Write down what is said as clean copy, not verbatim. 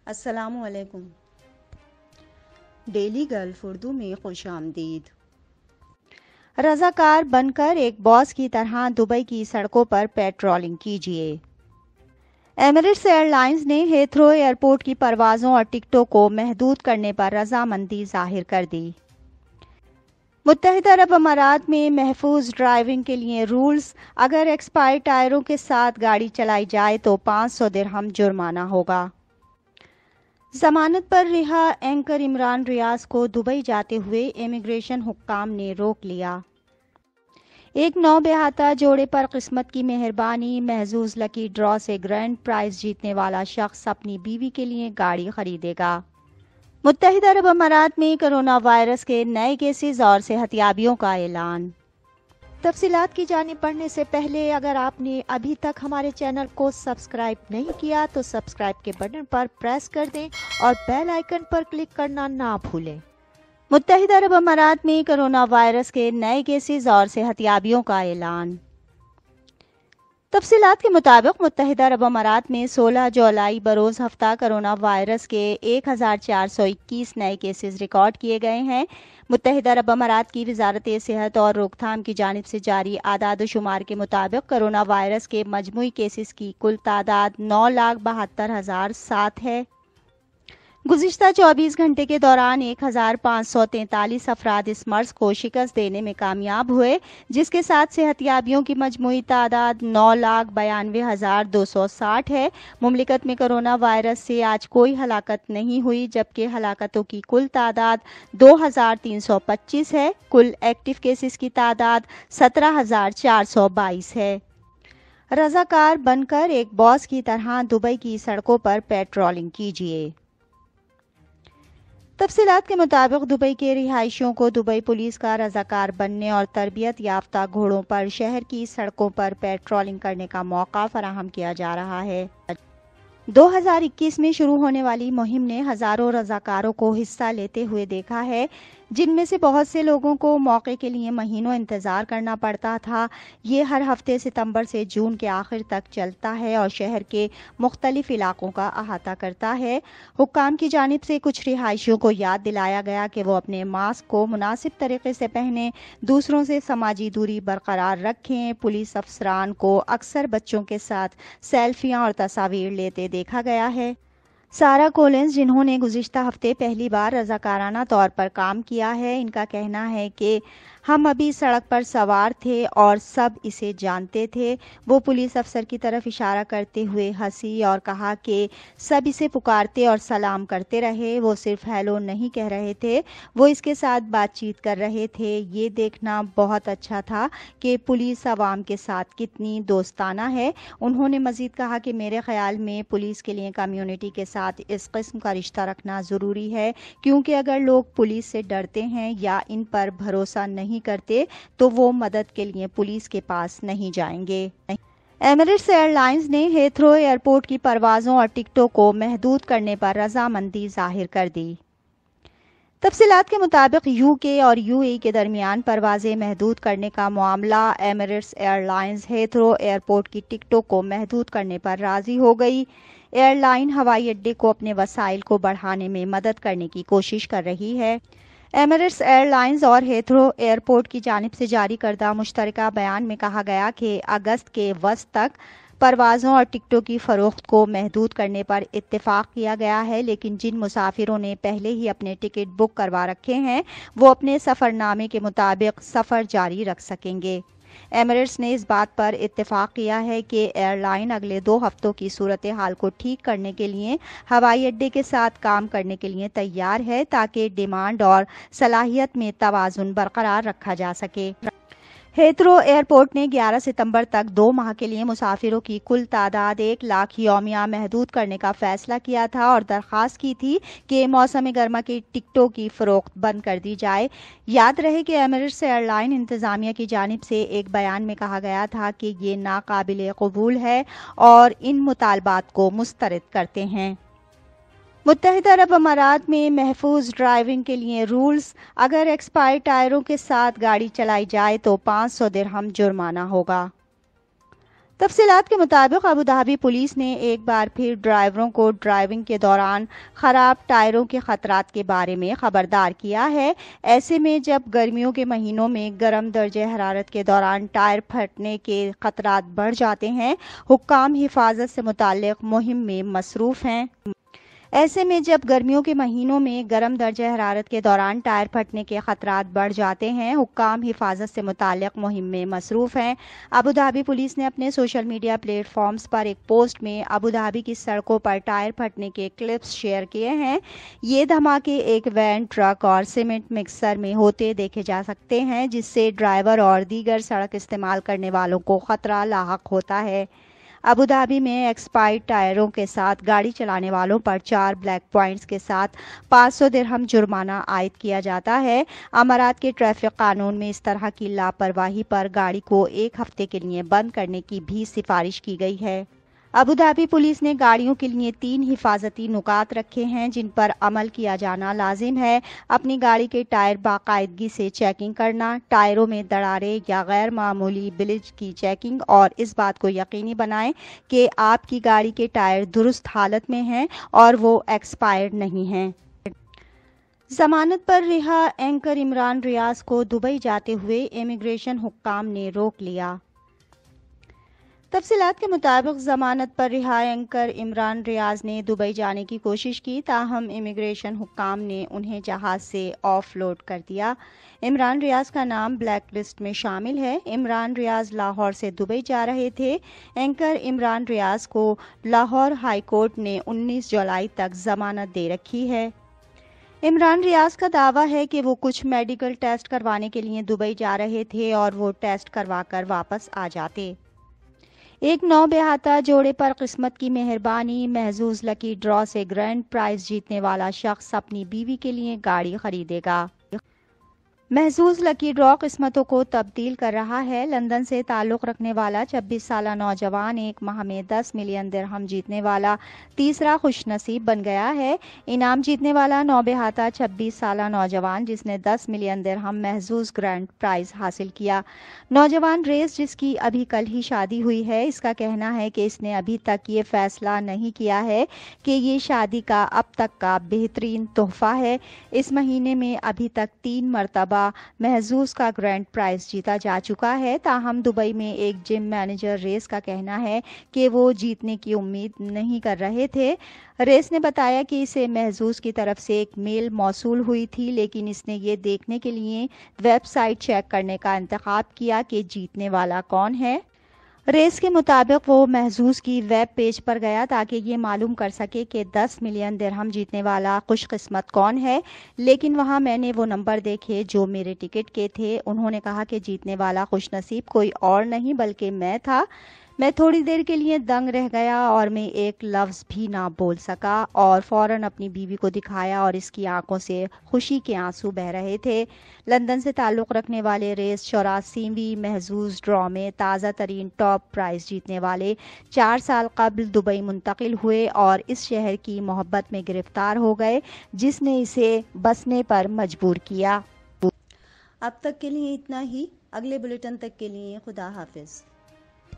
السلام علیکم۔ Daily golf Urdu میں خوش آمدید۔ رضاکار بن کر ایک باس کی طرح دبئی کی سڑکوں پر پیٹرولنگ کیجیے۔ ایمریٹس ایئر لائنز نے ہیتھرو ایئرپورٹ کی پروازوں اور ٹکٹوں کو محدود کرنے پر رضامندی ظاہر کر دی۔ متحدہ عرب امارات میں محفوظ ڈرائیونگ کے لیے رولز: اگر ایکسپائر ٹائروں کے ساتھ گاڑی چلائی جائے تو 500 درہم جرمانہ ہوگا۔ ضمانت پر رہا اینکر عمران ریاض کو دبئی جاتے ہوئے امیگریشن حکام نے روک لیا۔ ایک نوبہتہ جوڑے پر قسمت کی مہربانی، محظوظ لکی ڈرا سے گرینڈ پرائز جیتنے والا شخص اپنی بیوی کے لیے گاڑی خریدے گا۔ متحدہ عرب امارات میں کرونا وائرس کے نئے کیسز اور صحتیابیوں کا اعلان۔ تفصیلات کی جانب بڑھنے سے پہلے اگر آپ نے ابھی تک ہمارے چینل کو سبسکرائب نہیں کیا تو سبسکرائب کے بٹن پر پریس کر دیں اور بیل آئیکن پر کلک کرنا نہ بھولیں۔ متحدہ عرب امارات میں کرونا وائرس کے نئے کیسز اور صحتیابیوں کا اعلان۔ تفصیلات کے مطابق متحدہ عرب امارات میں 16 جولائی بروز ہفتہ کرونا وائرس کے 1421 نئے کیسز ریکارڈ کیے گئے ہیں۔ متحدہ عرب امارات کی وزارت صحت اور روک تھام کی جانب سے جاری اعداد و شمار کے مطابق کرونا وائرس کے مجموعی کیسز کی کل تعداد 9,72,007 ہے۔ گزشتہ 24 گھنٹے کے دوران 1,543 افراد اس مرض کو شکست دینے میں کامیاب ہوئے، جس کے ساتھ صحتیابیوں کی مجموعی تعداد 9,92,260 ہے۔ مملکت میں کرونا وائرس سے آج کوئی ہلاکت نہیں ہوئی، جبکہ ہلاکتوں کی کل تعداد 2,325 ہے۔ کل ایکٹیو کیسز کی تعداد 17,422 ہے۔ رضاکار بن کر ایک باس کی طرح دبئی کی سڑکوں پر پیٹرولنگ کیجیے۔ تفصیلات کے مطابق دبئی کے رہائشیوں کو دبئی پولیس کا رضاکار بننے اور تربیت یافتہ گھوڑوں پر شہر کی سڑکوں پر پیٹرولنگ کرنے کا موقع فراہم کیا جا رہا ہے۔ 2021 میں شروع ہونے والی مہم نے ہزاروں رضاکاروں کو حصہ لیتے ہوئے دیکھا ہے، جن میں سے بہت سے لوگوں کو موقع کے لیے مہینوں انتظار کرنا پڑتا تھا۔ یہ ہر ہفتے ستمبر سے جون کے آخر تک چلتا ہے اور شہر کے مختلف علاقوں کا احاطہ کرتا ہے۔ حکام کی جانب سے کچھ رہائشیوں کو یاد دلایا گیا کہ وہ اپنے ماسک کو مناسب طریقے سے پہنیں، دوسروں سے سماجی دوری برقرار رکھیں۔ پولیس افسران کو اکثر بچوں کے ساتھ سیلفیاں اور تصاویر لیتے دیکھا گیا ہے۔ سارا کولنز، جنہوں نے گزشتہ ہفتے پہلی بار رضاکارانہ طور پر کام کیا ہے، ان کا کہنا ہے کہ ہم ابھی سڑک پر سوار تھے اور سب اسے جانتے تھے۔ وہ پولیس افسر کی طرف اشارہ کرتے ہوئے ہنسی اور کہا کہ سب اسے پکارتے اور سلام کرتے رہے، وہ صرف ہیلو نہیں کہہ رہے تھے، وہ اس کے ساتھ بات چیت کر رہے تھے۔ یہ دیکھنا بہت اچھا تھا کہ پولیس عوام کے ساتھ کتنی دوستانہ ہے۔ انہوں نے مزید کہا کہ میرے خیال میں پولیس کے لیے کمیونٹی کے ساتھ اس قسم کا رشتہ رکھنا ضروری ہے، کیونکہ اگر لوگ پولیس سے ڈرتے ہیں یا ان پر بھروسہ نہیں کرتے تو وہ مدد کے لیے پولیس کے پاس نہیں جائیں گے۔ ایمریٹس ایئر لائنز نے ہیتھرو ایئرپورٹ کی پروازوں اور ٹکٹوں کو محدود کرنے پر رضامندی ظاہر کر دی۔ تفصیلات کے مطابق یو کے اور یو اے کے درمیان پروازیں محدود کرنے کا معاملہ Emirates airlines Heathrow airport کی ٹکٹوں کو محدود کرنے پر راضی ہو گئی۔ ایئر لائن ہوائی اڈے کو اپنے وسائل کو بڑھانے میں مدد کرنے کی کوشش کر رہی ہے۔ ایمریٹس ایئر لائنز اور ہیتھرو ایئرپورٹ کی جانب سے جاری کردہ مشترکہ بیان میں کہا گیا کہ اگست کے وسط تک پروازوں اور ٹکٹوں کی فروخت کو محدود کرنے پر اتفاق کیا گیا ہے، لیکن جن مسافروں نے پہلے ہی اپنے ٹکٹ بک کروا رکھے ہیں وہ اپنے سفر نامے کے مطابق سفر جاری رکھ سکیں گے۔ ایمریٹس نے اس بات پر اتفاق کیا ہے کہ ایئر لائن اگلے 2 ہفتوں کی صورتحال کو ٹھیک کرنے کے لیے ہوائی اڈے کے ساتھ کام کرنے کے لیے تیار ہے تاکہ ڈیمانڈ اور صلاحیت میں توازن برقرار رکھا جا سکے۔ ہیتھرو ایئرپورٹ نے 11 ستمبر تک 2 ماہ کے لیے مسافروں کی کل تعداد 1 لاکھ یومیہ محدود کرنے کا فیصلہ کیا تھا اور درخواست کی تھی کہ موسم گرما کی ٹکٹوں کی فروخت بند کر دی جائے۔ یاد رہے کہ ایمریٹس ایئر لائن انتظامیہ کی جانب سے ایک بیان میں کہا گیا تھا کہ یہ ناقابل قبول ہے اور ان مطالبات کو مسترد کرتے ہیں۔ متحدہ عرب امارات میں محفوظ ڈرائیونگ کے لیے رولز: اگر ایکسپائر ٹائروں کے ساتھ گاڑی چلائی جائے تو 500 درہم جرمانہ ہوگا۔ تفصیلات کے مطابق ابوظہبی پولیس نے ایک بار پھر ڈرائیوروں کو ڈرائیونگ کے دوران خراب ٹائروں کے خطرات کے بارے میں خبردار کیا ہے۔ ایسے میں جب گرمیوں کے مہینوں میں گرم درجہ حرارت کے دوران ٹائر پھٹنے کے خطرات بڑھ جاتے ہیں، حکام حفاظت سے متعلق مہم میں مصروف ہیں۔ ایسے میں جب گرمیوں کے مہینوں میں گرم درجہ حرارت کے دوران ٹائر پھٹنے کے خطرات بڑھ جاتے ہیں، حکام حفاظت سے متعلق مہم میں مصروف ہیں۔ ابوظہبی پولیس نے اپنے سوشل میڈیا پلیٹ فارمز پر ایک پوسٹ میں ابوظہبی کی سڑکوں پر ٹائر پھٹنے کے کلپس شیئر کیے ہیں۔ یہ دھماکے ایک وین، ٹرک اور سیمنٹ مکسر میں ہوتے دیکھے جا سکتے ہیں، جس سے ڈرائیور اور دیگر سڑک استعمال کرنے والوں کو خطرہ لاحق ہوتا ہے۔ ابوظہبی میں ایکسپائرڈ ٹائروں کے ساتھ گاڑی چلانے والوں پر 4 بلیک پوائنٹس کے ساتھ 500 درہم جرمانہ عائد کیا جاتا ہے۔ امارات کے ٹریفک قانون میں اس طرح کی لاپرواہی پر گاڑی کو 1 ہفتے کے لیے بند کرنے کی بھی سفارش کی گئی ہے۔ ابوظہبی پولیس نے گاڑیوں کے لیے 3 حفاظتی نکات رکھے ہیں جن پر عمل کیا جانا لازم ہے۔ اپنی گاڑی کے ٹائر باقاعدگی سے چیکنگ کرنا، ٹائروں میں دراڑیں یا غیر معمولی بلج کی چیکنگ، اور اس بات کو یقینی بنائیں کہ آپ کی گاڑی کے ٹائر درست حالت میں ہیں اور وہ ایکسپائرڈ نہیں ہیں۔ ضمانت پر رہا اینکر عمران ریاض کو دبئی جاتے ہوئے امیگریشن حکام نے روک لیا۔ تفصیلات کے مطابق ضمانت پر رہا اینکر عمران ریاض نے دبئی جانے کی کوشش کی، تاہم امیگریشن حکام نے انہیں جہاز سے آف لوڈ کر دیا۔ عمران ریاض کا نام بلیک لسٹ میں شامل ہے۔ عمران ریاض لاہور سے دبئی جا رہے تھے۔ اینکر عمران ریاض کو لاہور ہائی کورٹ نے 19 جولائی تک ضمانت دے رکھی ہے۔ عمران ریاض کا دعویٰ ہے کہ وہ کچھ میڈیکل ٹیسٹ کروانے کے لیے دبئی جا رہے تھے اور وہ ٹیسٹ کروا کر واپس آ جاتے۔ ایک نوبہاتا جوڑے پر قسمت کی مہربانی، محظوظ لکی ڈرا سے گرینڈ پرائز جیتنے والا شخص اپنی بیوی کے لیے گاڑی خریدے گا۔ محظوظ لکی ڈرا قسمتوں کو تبدیل کر رہا ہے۔ لندن سے تعلق رکھنے والا 26 سالہ نوجوان ایک ماہ میں 10 ملین درہم جیتنے والا تیسرا خوش نصیب بن گیا ہے۔ انعام جیتنے والا نوبہاتا 26 سالہ نوجوان جس نے 10 ملین درہم محظوظ گرینڈ پرائز حاصل کیا۔ نوجوان ریس، جس کی ابھی کل ہی شادی ہوئی ہے، اس کا کہنا ہے کہ اس نے ابھی تک یہ فیصلہ نہیں کیا ہے کہ یہ شادی کا اب تک کا بہترین تحفہ ہے۔ اس مہینے میں ابھی تک 3 مرتبہ محظوظ کا گرینڈ پرائز جیتا جا چکا ہے، تاہم دبئی میں ایک جم مینیجر ریس کا کہنا ہے کہ وہ جیتنے کی امید نہیں کر رہے تھے۔ ریس نے بتایا کہ اسے محظوظ کی طرف سے ایک میل موصول ہوئی تھی، لیکن اس نے یہ دیکھنے کے لیے ویب سائٹ چیک کرنے کا انتخاب کیا کہ جیتنے والا کون ہے۔ ریس کے مطابق وہ محظوظ کی ویب پیج پر گیا تاکہ یہ معلوم کر سکے کہ 10 ملین درہم جیتنے والا خوش قسمت کون ہے، لیکن وہاں میں نے وہ نمبر دیکھے جو میرے ٹکٹ کے تھے۔ انہوں نے کہا کہ جیتنے والا خوش نصیب کوئی اور نہیں بلکہ میں تھا۔ میں تھوڑی دیر کے لیے دنگ رہ گیا اور میں ایک لفظ بھی نہ بول سکا، اور فوراً اپنی بیوی کو دکھایا اور اس کی آنکھوں سے خوشی کے آنسو بہہ رہے تھے۔ لندن سے تعلق رکھنے والے ریس 84ویں محظوظ ڈرا میں تازہ ترین ٹاپ پرائز جیتنے والے 4 سال قبل دبئی منتقل ہوئے اور اس شہر کی محبت میں گرفتار ہو گئے جس نے اسے بسنے پر مجبور کیا۔ اب تک کے لیے اتنا ہی۔ اگلے بلیٹن تک کے لیے خدا حافظ۔